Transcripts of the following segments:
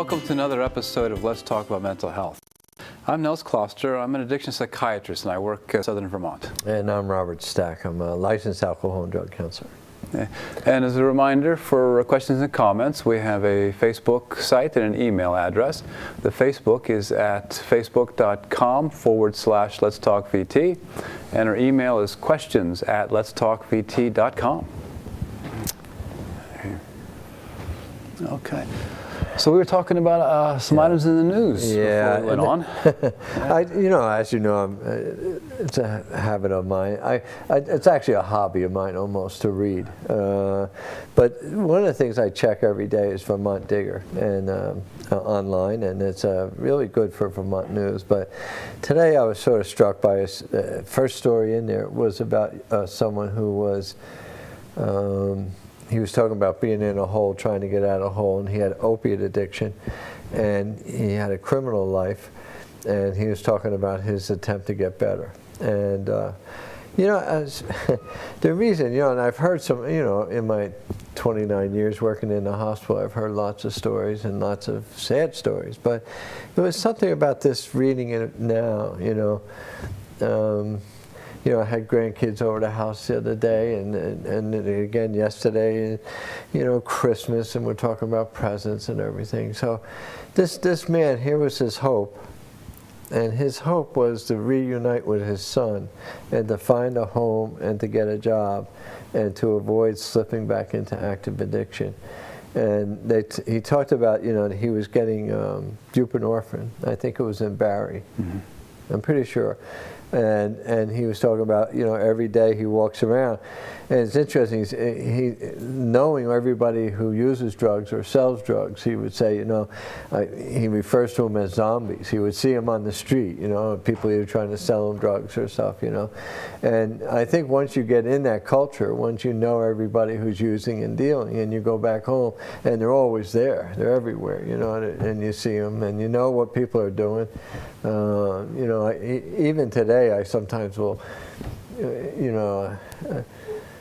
Welcome to another episode of Let's Talk About Mental Health. I'm Nels Kloster. I'm an addiction psychiatrist and I work in Southern Vermont. And I'm Robert Stack. I'm a licensed alcohol and drug counselor. And as a reminder, for questions and comments, we have a Facebook site and an email address. The Facebook is at facebook.com/letstalkvt, and our email is questions@letstalkvt.com. Okay. So we were talking about some items in the news before we went on. As you know, it's a habit of mine. It's actually a hobby of mine almost to read. But one of the things I check every day is Vermont Digger and online, and it's really good for Vermont news. But today I was sort of struck by a first story in there was about someone who was. He was talking about being in a hole, trying to get out of a hole, and he had opiate addiction, and he had a criminal life, and he was talking about his attempt to get better. And, the reason, and I've heard some, in my 29 years working in the hospital, I've heard lots of stories and lots of sad stories, but there was something about this reading it now, I had grandkids over the house the other day, and again yesterday, Christmas, and we're talking about presents and everything. So this man, here was his hope, and his hope was to reunite with his son and to find a home and to get a job and to avoid slipping back into active addiction. And he talked about, he was getting buprenorphine. I think it was in Barry. Mm-hmm. I'm pretty sure. And he was talking about, every day he walks around. And it's interesting, he knowing everybody who uses drugs or sells drugs, he would say, he refers to them as zombies. He would see them on the street, people either trying to sell them drugs or stuff, And I think once you get in that culture, once you know everybody who's using and dealing, and you go back home, and they're always there, they're everywhere, and you see them, and you know what people are doing. Even today, I sometimes will,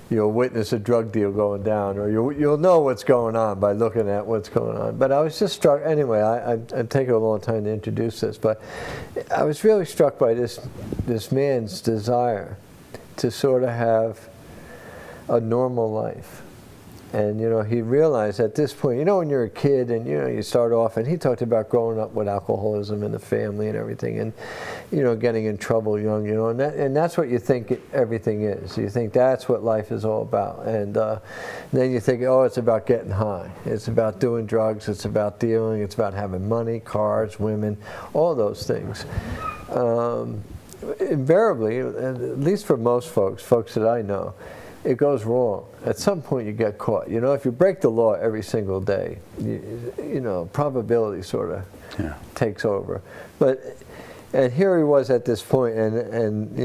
you'll witness a drug deal going down, or you'll know what's going on by looking at what's going on. But I was just struck, anyway, I'd taken a long time to introduce this, but I was really struck by this man's desire to sort of have a normal life. And, he realized at this point, when you're a kid and, you start off, and he talked about growing up with alcoholism in the family and everything, and, getting in trouble young, and that's what you think everything is. You think that's what life is all about. And then you think, it's about getting high. It's about doing drugs. It's about dealing. It's about having money, cars, women, all those things. Invariably, at least for most folks that I know, it goes wrong. At some point you get caught. If you break the law every single day, probability sort of takes over. And here he was at this point, and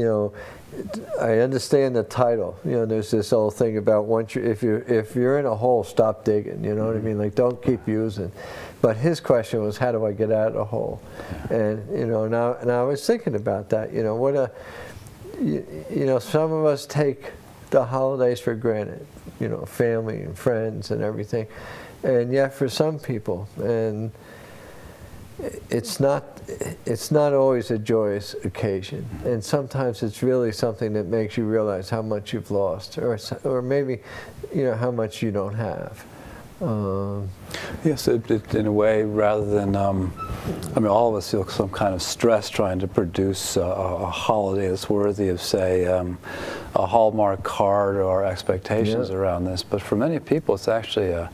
I understand the title. There's this old thing about if you're in a hole, stop digging. You know what I mean? Like, don't keep using. But his question was, how do I get out of the hole? And now I was thinking about that. Some of us take the holidays for granted, family and friends and everything, and yet for some people, and it's not always a joyous occasion, and sometimes it's really something that makes you realize how much you've lost, or maybe how much you don't have. Yes, in a way, rather than, all of us feel some kind of stress trying to produce a holiday that's worthy of, say, a Hallmark card or expectations around this. But for many people, it's actually a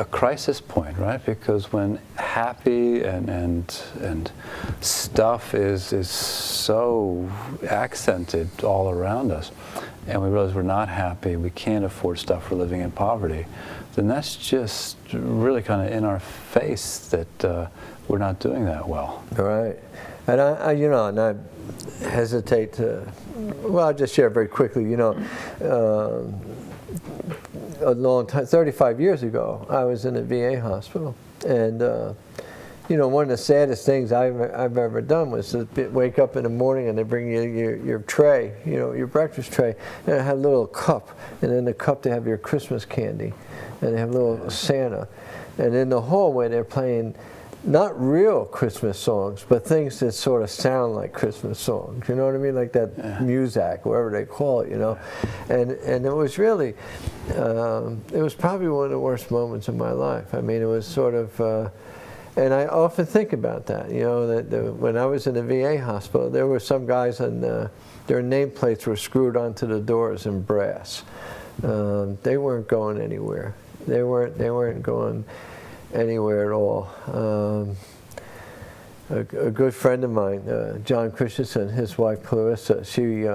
crisis point, right? Because when happy and stuff is so accented all around us, and we realize we're not happy, we can't afford stuff, we're living in poverty, then that's just really kind of in our face that we're not doing that well. Right. And I hesitate to, I'll just share very quickly, a long time, 35 years ago, I was in a VA hospital, and one of the saddest things I've ever done was to wake up in the morning and they bring you your tray, your breakfast tray, and it had a little cup, and in the cup they have your Christmas candy, and they have a little Santa. And in the hallway, they're playing not real Christmas songs, but things that sort of sound like Christmas songs. You know what I mean? Like that Muzak, whatever they call it, you know. And it was really, it was probably one of the worst moments of my life. I mean, it was sort of, and I often think about that, you know, that when I was in the VA hospital, there were some guys and their nameplates were screwed onto the doors in brass. They weren't going anywhere. They weren't going anywhere at all. A good friend of mine, John Christensen, his wife Clarissa, she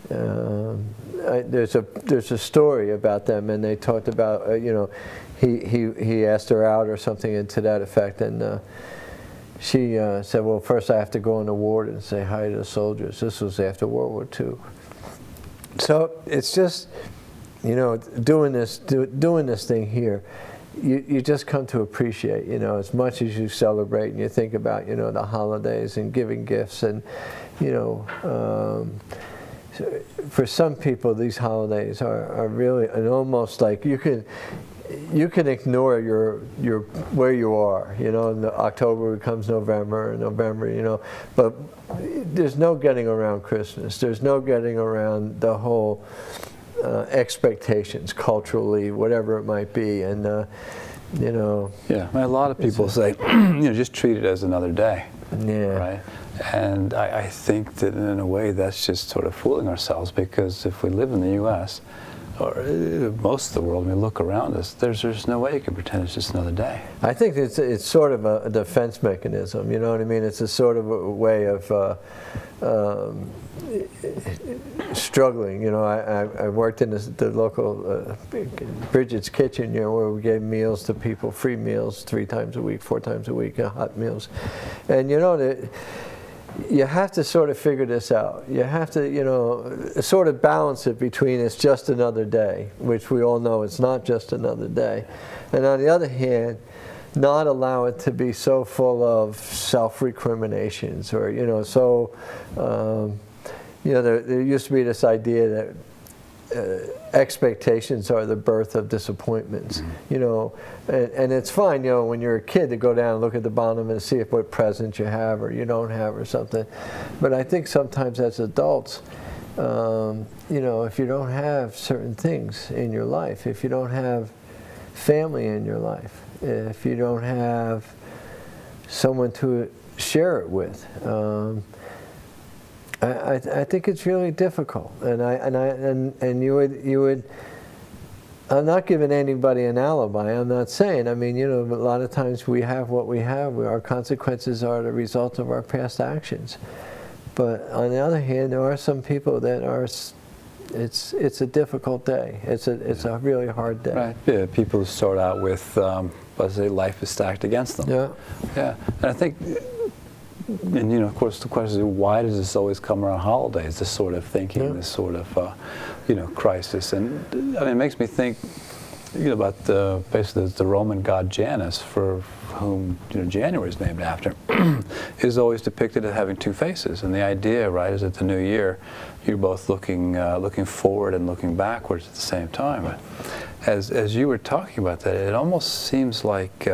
there's a story about them, and they talked about you know, he asked her out or something to that effect, and she said, well, first I have to go on the ward and say hi to the soldiers. This was after World War II. So it's just, you know, doing this thing here, you just come to appreciate, you know, as much as you celebrate and you think about, you know, the holidays and giving gifts, and, you know, for some people these holidays are really, and almost like you can ignore your where you are, you know, and October becomes November, and November, you know, but there's no getting around Christmas. There's no getting around the whole expectations culturally, whatever it might be, and you know. Yeah, a lot of people say, you know, just treat it as another day. Yeah. Right. And I think that in a way that's just sort of fooling ourselves, because if we live in the U.S. or most of the world, when we look around us, there's no way you can pretend it's just another day. I think it's sort of a defense mechanism, you know what I mean? It's a sort of a way of struggling. You know, I worked in the local Bridget's Kitchen, you know, where we gave meals to people, free meals 3 times a week, 4 times a week, hot meals. And you know, you have to sort of figure this out. You have to, you know, sort of balance it between it's just another day, which we all know it's not just another day. And on the other hand, not allow it to be so full of self-recriminations, or, you know, so, you know, there used to be this idea that expectations are the birth of disappointments, you know, and it's fine, you know, when you're a kid to go down and look at the bottom and see what presents you have or you don't have or something. But I think sometimes as adults, you know, if you don't have certain things in your life, if you don't have family in your life, if you don't have someone to share it with, I think it's really difficult, and you would. I'm not giving anybody an alibi. I'm not saying. I mean, you know, a lot of times we have what we have. Our consequences are the result of our past actions. But on the other hand, there are some people that are. It's a difficult day. It's a really hard day. Right. Yeah. People start out with, let's say, life is stacked against them. Yeah. Yeah. And I think. And, you know, of course, the question is, why does this always come around holidays, this sort of thinking, this sort of, you know, crisis? And, I mean, it makes me think, you know, about basically the Roman god Janus, for whom, you know, January is named after, is always depicted as having 2 faces. And the idea, right, is that the new year, you're both looking forward and looking backwards at the same time. But as you were talking about that, it almost seems like,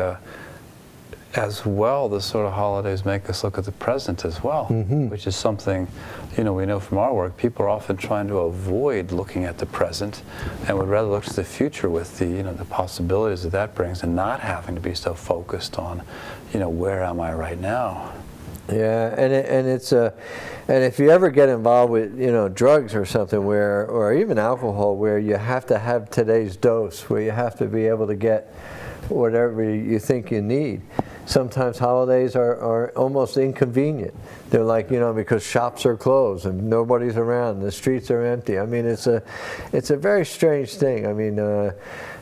as well, the sort of holidays make us look at the present as well, which is something, you know, we know from our work, people are often trying to avoid looking at the present and would rather look to the future with the, you know, the possibilities that that brings, and not having to be so focused on, you know, where am I right now? Yeah, and it's and if you ever get involved with, you know, drugs or something, where, or even alcohol, where you have to have today's dose, where you have to be able to get whatever you think you need. Sometimes holidays are almost inconvenient. They're like, you know, because shops are closed and nobody's around, the streets are empty. I mean, it's a very strange thing. I mean,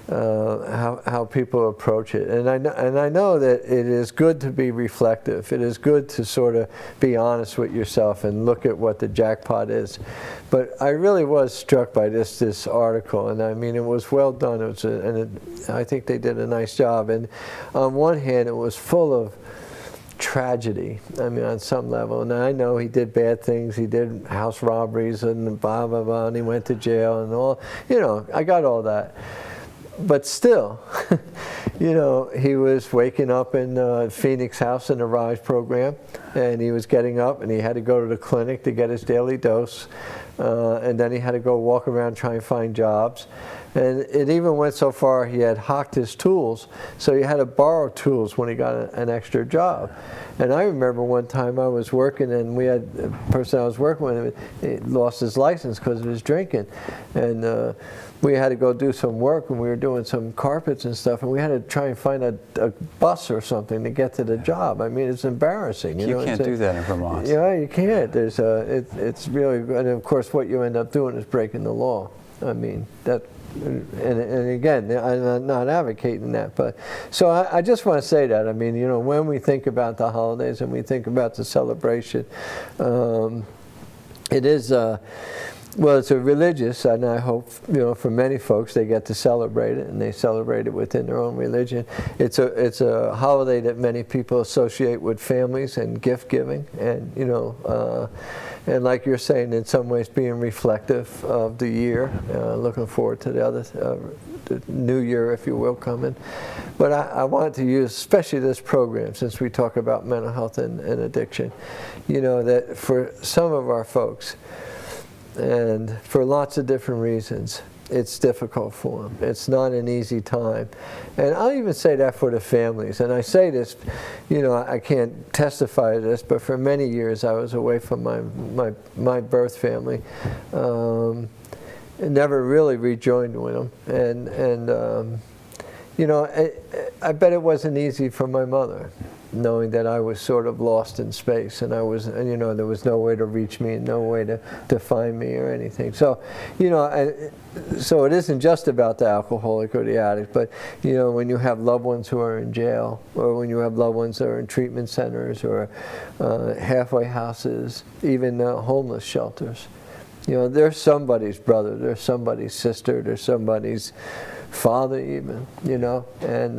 how people approach it, and I know that it is good to be reflective. It is good to sort of be honest with yourself and look at what the jackpot is. But I really was struck by this article, and I mean, it was well done. It was I think they did a nice job. And on one hand, it was full of tragedy, I mean, on some level. And I know he did bad things. He did house robberies and blah, blah, blah, and he went to jail and all. You know, I got all that. But still, you know, he was waking up in Phoenix House in the RISE program, and he was getting up and he had to go to the clinic to get his daily dose, and then he had to go walk around trying to find jobs. And it even went so far he had hocked his tools, so he had to borrow tools when he got an extra job. And I remember one time I was working, and we had a person I was working with, he lost his license because of his drinking. And we had to go do some work, and we were doing some carpets and stuff, and we had to try and find a bus or something to get to the job. I mean, it's embarrassing. You know, can't do that in Vermont. Yeah, you can't. There's it's really, and of course what you end up doing is breaking the law. I mean, that. And again, I'm not advocating that, but so I just want to say that. I mean, you know, when we think about the holidays and we think about the celebration, it is well, it's a religious, and I hope, you know, for many folks they get to celebrate it, and they celebrate it within their own religion. It's a holiday that many people associate with families and gift giving, and you know. And like you're saying, in some ways being reflective of the year, looking forward to the new year, if you will, coming. But I wanted to use, especially this program, since we talk about mental health and addiction, you know, that for some of our folks, and for lots of different reasons, it's difficult for them. It's not an easy time. And I'll even say that for the families. And I say this, you know, I can't testify to this, but for many years I was away from my birth family. And never really rejoined with them. And you know, I bet it wasn't easy for my mother, knowing that I was sort of lost in space, and you know, there was no way to reach me and no way to find me or anything. So, you know, so it isn't just about the alcoholic or the addict, but, you know, when you have loved ones who are in jail, or when you have loved ones that are in treatment centers or halfway houses, even homeless shelters, you know, they're somebody's brother, they're somebody's sister, they're somebody's father even, you know, and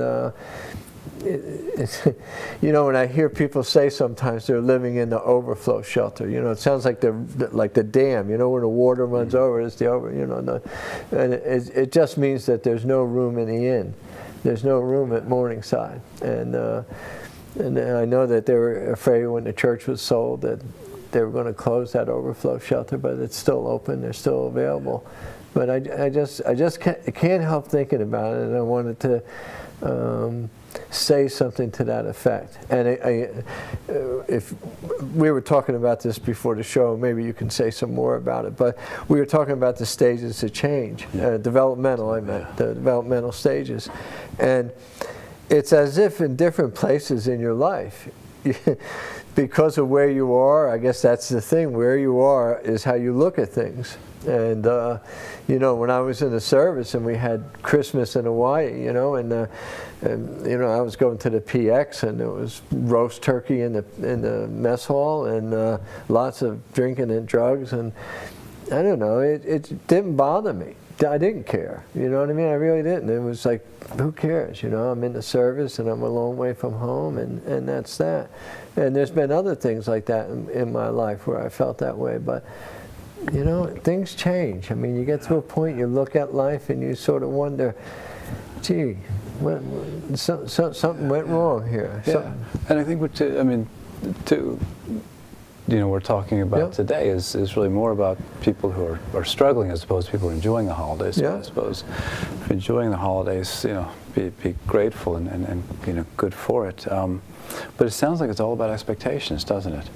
you know, when I hear people say sometimes they're living in the overflow shelter, you know, it sounds like the dam, you know, when the water runs over, it's the you know, and it just means that there's no room in the inn, there's no room at Morningside, and I know that they were afraid when the church was sold that they were going to close that overflow shelter, but it's still open, they're still available. But I just can't help thinking about it, and I wanted to say something to that effect. And if we were talking about this before the show, maybe you can say some more about it. But we were talking about the stages of change, developmental. I meant the developmental stages, and it's as if in different places in your life. Because of where you are, I guess that's the thing, where you are is how you look at things. And, you know, when I was in the service and we had Christmas in Hawaii, you know, and you know, I was going to the PX and there was roast turkey in the mess hall and lots of drinking and drugs, and I don't know, it didn't bother me. I didn't care, you know what I mean? I really didn't. It was like, who cares, you know? I'm in the service and I'm a long way from home, and that's that. And there's been other things like that in my life where I felt that way, but you know, things change. I mean, you get to a point, you look at life and you sort of wonder, gee, something went wrong here. Yeah. And I think you know, we're talking about today is really more about people who are struggling as opposed to people who are enjoying the holidays. Yeah. I suppose if you're enjoying the holidays, you know, be grateful and you know, good for it. But it sounds like it's all about expectations, doesn't it?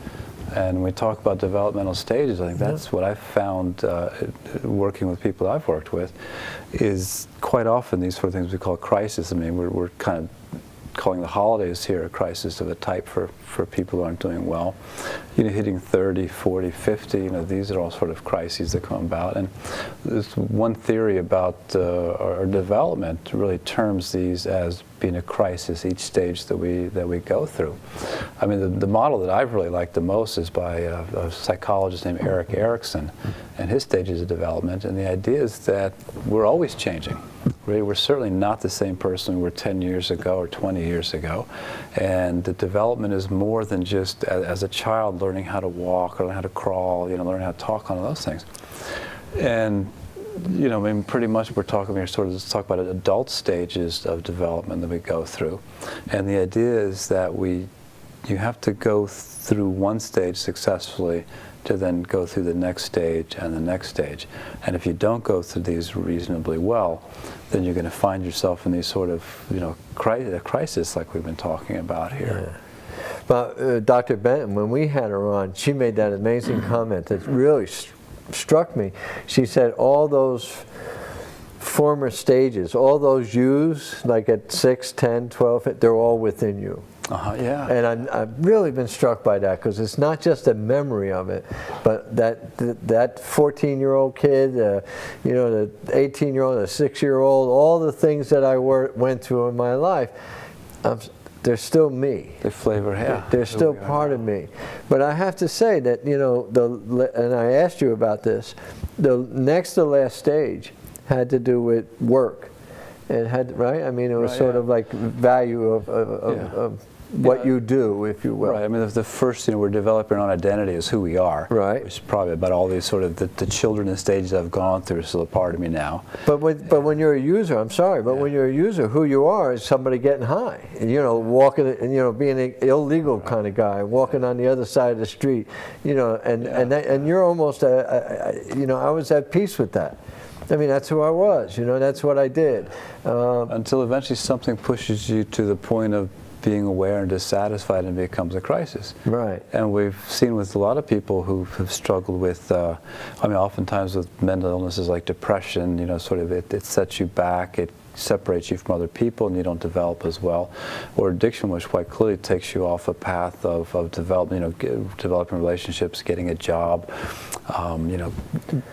And when we talk about developmental stages, I think that's what I've found working with people I've worked with, is quite often these sort of things we call crisis. I mean, we're kind of calling the holidays here a crisis of a type for people who aren't doing well. You know, hitting 30, 40, 50, you know, these are all sort of crises that come about. And there's one theory about our development really terms these as being a crisis each stage that we go through. I mean, the model that I've really liked the most is by a psychologist named Erik Erikson and his stages of development. And the idea is that we're always changing. We're certainly not the same person we were 10 years ago or 20 years ago. And the development is more than just as a child learning how to walk or learn how to crawl, you know, learning how to talk, on those things. And you know, I mean, pretty much we're talking here sort of, let's talk about adult stages of development that we go through. And the idea is that you have to go through one stage successfully to then go through the next stage and the next stage. And if you don't go through these reasonably well, then you're going to find yourself in these sort of, you know, crisis like we've been talking about here. Yeah. But Dr. Benton, when we had her on, she made that amazing comment that really struck me. She said all those former stages, all those yous, like at 6, 10, 12, they're all within you. Yeah. And I've really been struck by that, because it's not just a memory of it, but that 14-year-old kid, you know, the 18-year-old, the 6-year-old, all the things that I went through in my life, they're still me. The flavor, yeah. They're still part of me. But I have to say that, you know, and I asked you about this, the next to last stage had to do with work. It had, right? I mean, it was sort of like value of what you do, if you will. Right. I mean, the first, you know, we're developing our own identity as who we are. Right. Which is probably about all these sort of the children and stages I've gone through are still a part of me now. But when you're a user, I'm sorry, but when you're a user, who you are is somebody getting high. You know, walking, and you know, being an illegal kind of guy, walking on the other side of the street. You know, and you're almost you know, I was at peace with that. I mean, that's who I was. You know, that's what I did. Until eventually something pushes you to the point of being aware and dissatisfied, and it becomes a crisis. Right. And we've seen with a lot of people who have struggled with, I mean, oftentimes with mental illnesses like depression, you know, sort of it sets you back, it separates you from other people, and you don't develop as well. Or addiction, which quite clearly takes you off a path of developing, you know, developing relationships, getting a job, you know,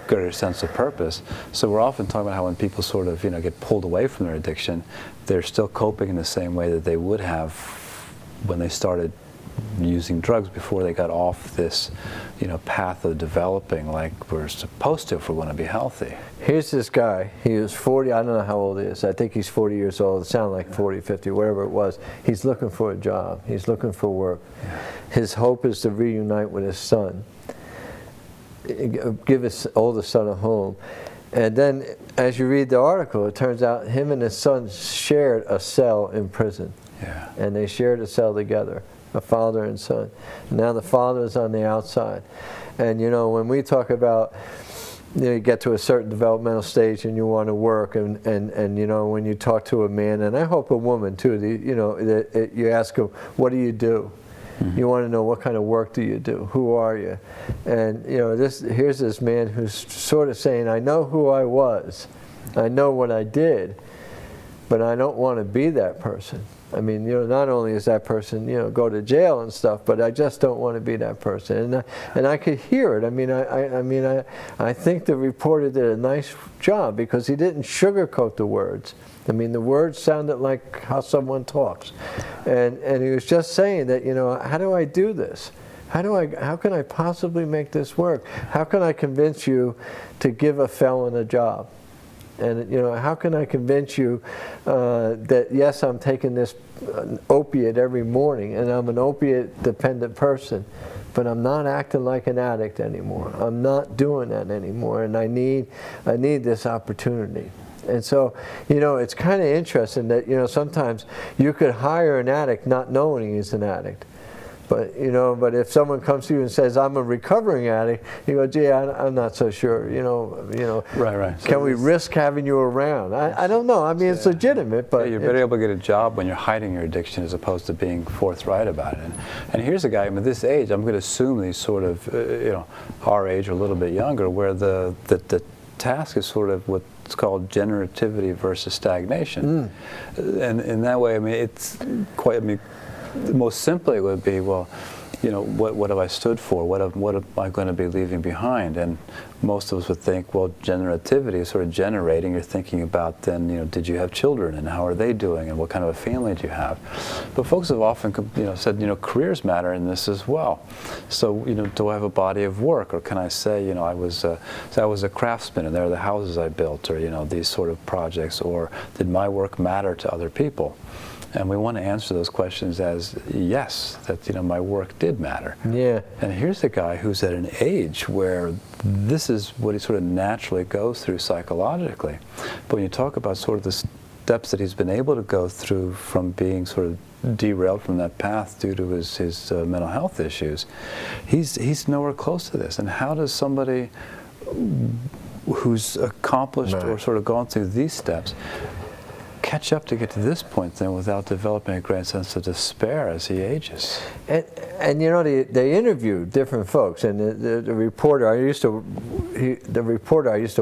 greater sense of purpose. So we're often talking about how when people sort of, you know, get pulled away from their addiction, they're still coping in the same way that they would have when they started using drugs before they got off this, you know, path of developing like we're supposed to if we're going to be healthy. Here's this guy. He was 40. I don't know how old he is. I think he's 40 years old. It sounded like 40, 50, whatever it was. He's looking for a job. He's looking for work. Yeah. His hope is to reunite with his son, give his oldest son a home. And then, as you read the article, it turns out him and his son shared a cell in prison. Yeah. And they shared a cell together, a father and son. Now the father is on the outside. And you know, when we talk about, you know, you get to a certain developmental stage and you want to work, and you know, when you talk to a man, and I hope a woman too, you know, you ask them, what do you do? Mm-hmm. You want to know, what kind of work do you do? Who are you? And you know, here's this man who's sort of saying, I know who I was, I know what I did, but I don't want to be that person. I mean, you know, not only is that person, you know, go to jail and stuff, but I just don't want to be that person. And I could hear it. I mean, I think the reporter did a nice job, because he didn't sugarcoat the words. I mean, the words sounded like how someone talks. And he was just saying that, you know, how do I do this? How can I possibly make this work? How can I convince you to give a felon a job? And you know, how can I convince you that yes, I'm taking this opiate every morning, and I'm an opiate-dependent person, but I'm not acting like an addict anymore. I'm not doing that anymore, and I need this opportunity. And so, you know, it's kind of interesting that, you know, sometimes you could hire an addict not knowing he's an addict. But, you know, but if someone comes to you and says, I'm a recovering addict, you go, gee, I'm not so sure, you know. Right. Can we risk having you around? I don't know. I mean, it's legitimate, but... Yeah, you're better able to get a job when you're hiding your addiction as opposed to being forthright about it. And here's a guy, I mean, this age, I'm going to assume he's sort of, you know, our age or a little bit younger, where the task is sort of what's called generativity versus stagnation. And in that way, I mean, it's quite, I mean, most simply it would be, well, you know, what have I stood for? What am I going to be leaving behind? And most of us would think, well, generativity is sort of generating. You're thinking about then, you know, did you have children, and how are they doing, and what kind of a family do you have? But folks have often, you know, said, you know, careers matter in this as well. So, you know, do I have a body of work, or can I say, you know, I was a craftsman, and there are the houses I built, or you know, these sort of projects, or did my work matter to other people? And we want to answer those questions as yes, that my work did matter. Yeah. And here's a guy who's at an age where this is what he sort of naturally goes through psychologically. But when you talk about sort of the steps that he's been able to go through from being sort of derailed from that path due to his mental health issues, he's nowhere close to this. And how does somebody who's accomplished or sort of gone through these steps catch up to get to this point then without developing a great sense of despair as he ages? And they interviewed different folks, and the reporter I used to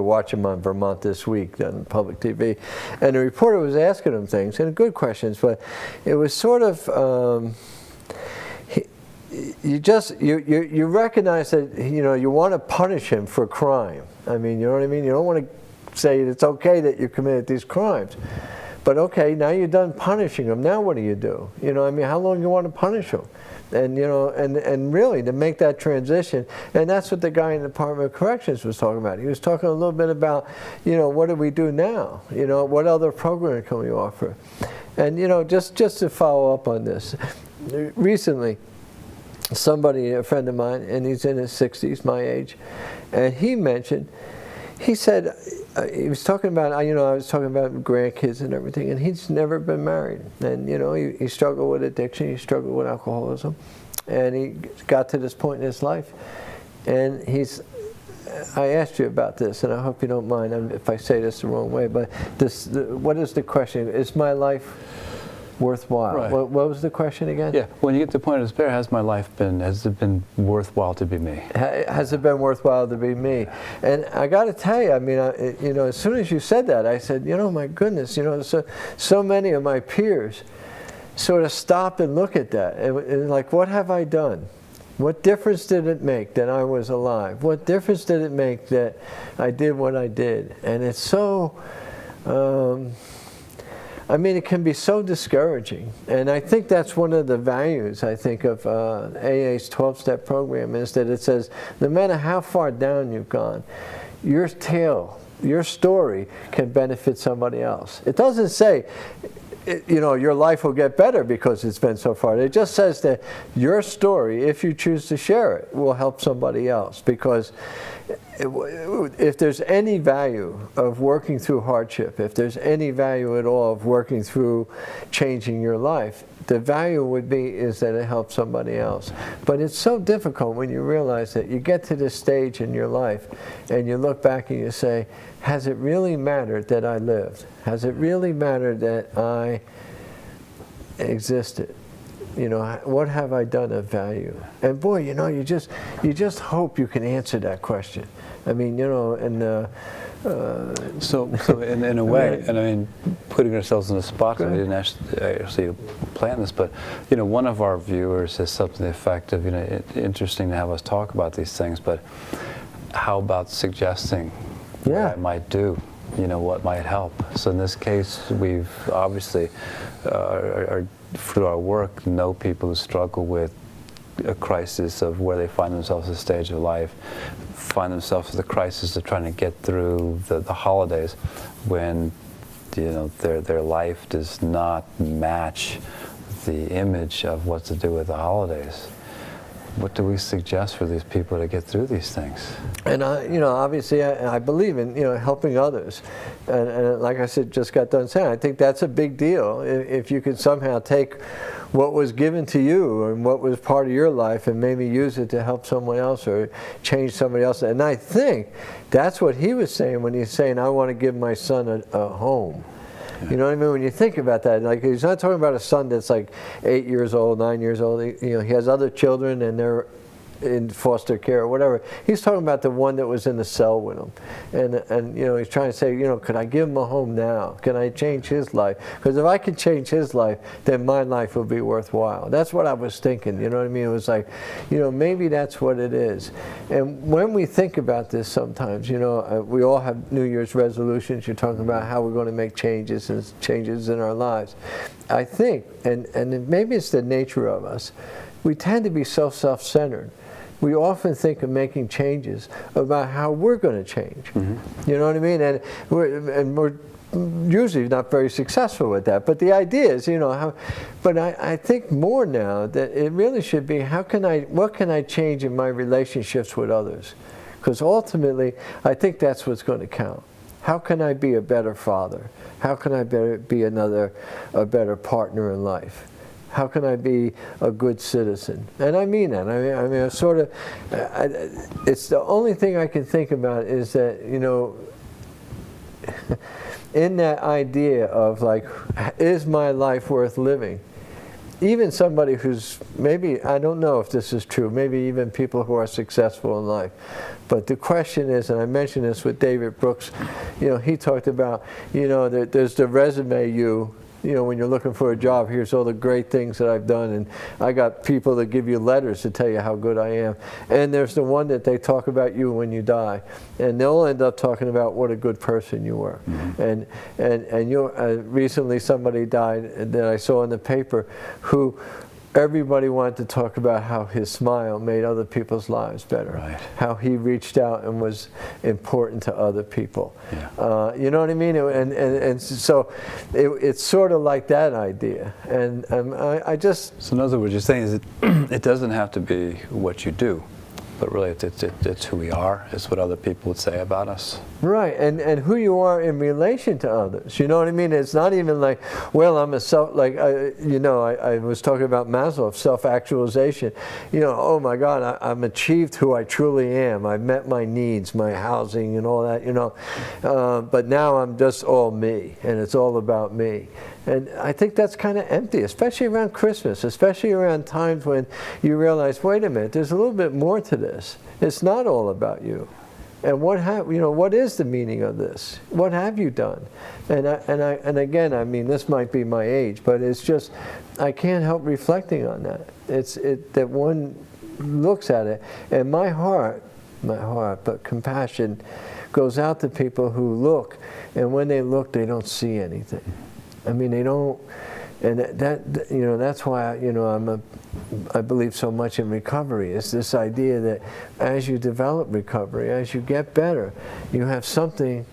watch him on Vermont This Week on public TV, and the reporter was asking him things, and good questions, but it was sort of you recognize that you want to punish him for crime. I mean, you know what I mean? You don't want to say it's okay that you committed these crimes. But okay, now you're done punishing them. Now what do? I mean, how long do you want to punish them? And and really to make that transition, and that's what the guy in the Department of Corrections was talking about. He was talking a little bit about, what do we do now? What other program can we offer? And just to follow up on this, recently, a friend of mine, and he's in his 60s, my age, and he said, he was talking about, I was talking about grandkids and everything, and he's never been married. And, he struggled with addiction, he struggled with alcoholism, and he got to this point in his life. And I asked you about this, and I hope you don't mind if I say this the wrong way, but what is the question? Is my life worthwhile? Right. What was the question again? Yeah, when you get to the point of despair, has it been worthwhile to be me? Has it been worthwhile to be me? And I got to tell you, I mean, as soon as you said that, I said, my goodness, so many of my peers sort of stop and look at that, and like, what have I done? What difference did it make that I was alive? What difference did it make that I did what I did? And it's so... it can be so discouraging, and I think that's one of the values, I think, of AA's 12-step program, is that it says, no matter how far down you've gone, your tale, your story can benefit somebody else. It doesn't say, your life will get better because it's been so far. It just says that your story, if you choose to share it, will help somebody else, because if there's any value of working through hardship, if there's any value at all of working through changing your life, the value is that it helps somebody else. But it's so difficult when you realize that you get to this stage in your life and you look back and you say, has it really mattered that I lived? Has it really mattered that I existed? What have I done of value? And boy, you just hope you can answer that question. I mean, and so in a way, and I mean, putting ourselves in the spot, we didn't actually plan this, but one of our viewers says something to the effect of, interesting to have us talk about these things, but how about suggesting what I might do? What might help? So in this case, we've obviously through our work, know people who struggle with a crisis of where they find themselves at a stage of life, find themselves at the crisis of trying to get through the holidays when their life does not match the image of what to do with the holidays. What do we suggest for these people to get through these things? And obviously, I believe in helping others, and like I said, just got done saying, I think that's a big deal. If you could somehow take what was given to you and what was part of your life and maybe use it to help someone else or change somebody else. And I think that's what he was saying when he's saying, I want to give my son a home. You know what I mean? When you think about that, like, he's not talking about a son that's like 8 years old, 9 years old. He has other children and they're in foster care or whatever. He's talking about the one that was in the cell with him, and he's trying to say, could I give him a home now? Can I change his life? Because if I can change his life, then my life will be worthwhile. That's what I was thinking. You know what I mean? It was like, maybe that's what it is. And when we think about this, sometimes, we all have New Year's resolutions. You're talking about how we're going to make changes in our lives. I think, and maybe it's the nature of us, we tend to be self-centered. We often think of making changes about how we're going to change. Mm-hmm. You know what I mean? And we're usually not very successful with that. But the idea is, but I think more now that it really should be, what can I change in my relationships with others? Because ultimately, I think that's what's going to count. How can I be a better father? How can I be a better partner in life? How can I be a good citizen? And I mean that. I mean, it's the only thing I can think about is that, in that idea of like, is my life worth living? Even somebody who's, maybe, I don't know if this is true, maybe even people who are successful in life. But the question is, and I mentioned this with David Brooks, he talked about, that there's the resume when you're looking for a job, here's all the great things that I've done, and I got people that give you letters to tell you how good I am. And there's the one that they talk about you when you die, and they'll end up talking about what a good person you were. Mm-hmm. And recently somebody died that I saw in the paper who everybody wanted to talk about how his smile made other people's lives better. Right. How he reached out and was important to other people. Yeah. You know what I mean? And so it's sort of like that idea. And I just... So in other words, you're saying is it doesn't have to be what you do, but really it's who we are. It's what other people would say about us. Right, and who you are in relation to others. You know what I mean? It's not even like, well, I'm a I was talking about Maslow, self-actualization. Oh my God, I'm achieved who I truly am. I've met my needs, my housing and all that, but now I'm just all me, and it's all about me. And I think that's kind of empty, especially around Christmas, especially around times when you realize, wait a minute, there's a little bit more to this. It's not all about you. And what is the meaning of this? What have you done? And again, I mean, this might be my age, but it's just, I can't help reflecting on that. That one looks at it, and my heart, but compassion goes out to people who look, and when they look, they don't see anything. I mean, they don't, and that's why I believe so much in recovery. Is this idea that as you develop recovery, as you get better, you have something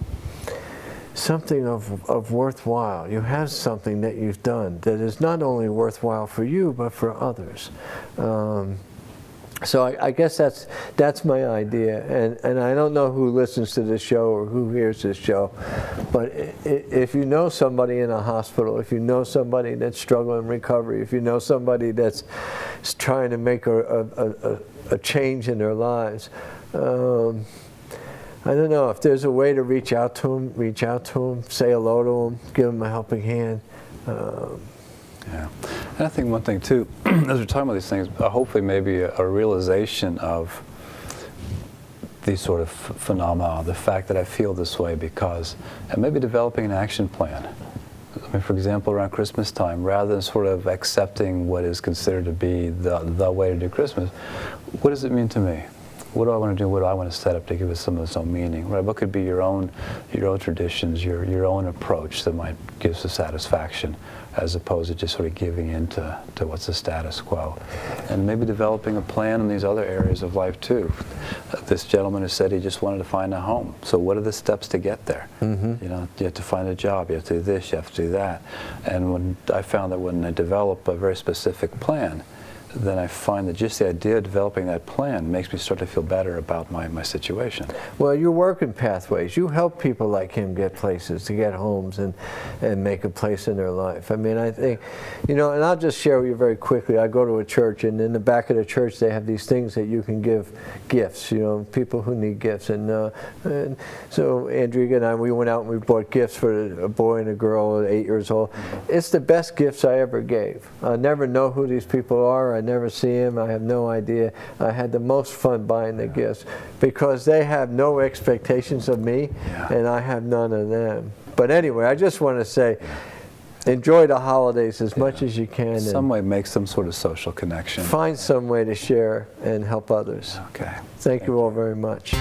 of worthwhile. You have something that you've done that is not only worthwhile for you but for others. So I guess that's my idea, and I don't know who listens to this show or who hears this show, but if you know somebody in a hospital, if you know somebody that's struggling in recovery, if you know somebody that's trying to make a change in their lives, I don't know, if there's a way to reach out to them, say hello to them, give them a helping hand. Yeah, and I think one thing too, as we're talking about these things, hopefully maybe a realization of these sort of phenomena, the fact that I feel this way because, and maybe developing an action plan. I mean, for example, around Christmas time, rather than sort of accepting what is considered to be the way to do Christmas, what does it mean to me? What do I want to do? What do I want to set up to give it some of its own meaning? Right? What could be your own traditions, your own approach that might give us satisfaction, as opposed to just sort of giving in to what's the status quo, and maybe developing a plan in these other areas of life too. This gentleman has said he just wanted to find a home. So what are the steps to get there? Mm-hmm. You have to find a job. You have to do this. You have to do that. And when I found that when I develop a very specific plan, then I find that just the idea of developing that plan makes me start to feel better about my situation. Well, you work in Pathways. You help people like him get places, to get homes and make a place in their life. I mean, I think, and I'll just share with you very quickly. I go to a church, and in the back of the church they have these things that you can give gifts, people who need gifts. And so Andrea and I, we went out and we bought gifts for a boy and a girl, 8 years old. Mm-hmm. It's the best gifts I ever gave. I never know who these people are. I never see him. I have no idea. I had the most fun buying the gifts because they have no expectations of me, and I have none of them. But anyway, I just want to say, enjoy the holidays as much as you can. Some way make some sort of social connection. Find some way to share and help others. Okay. Thank you all very much.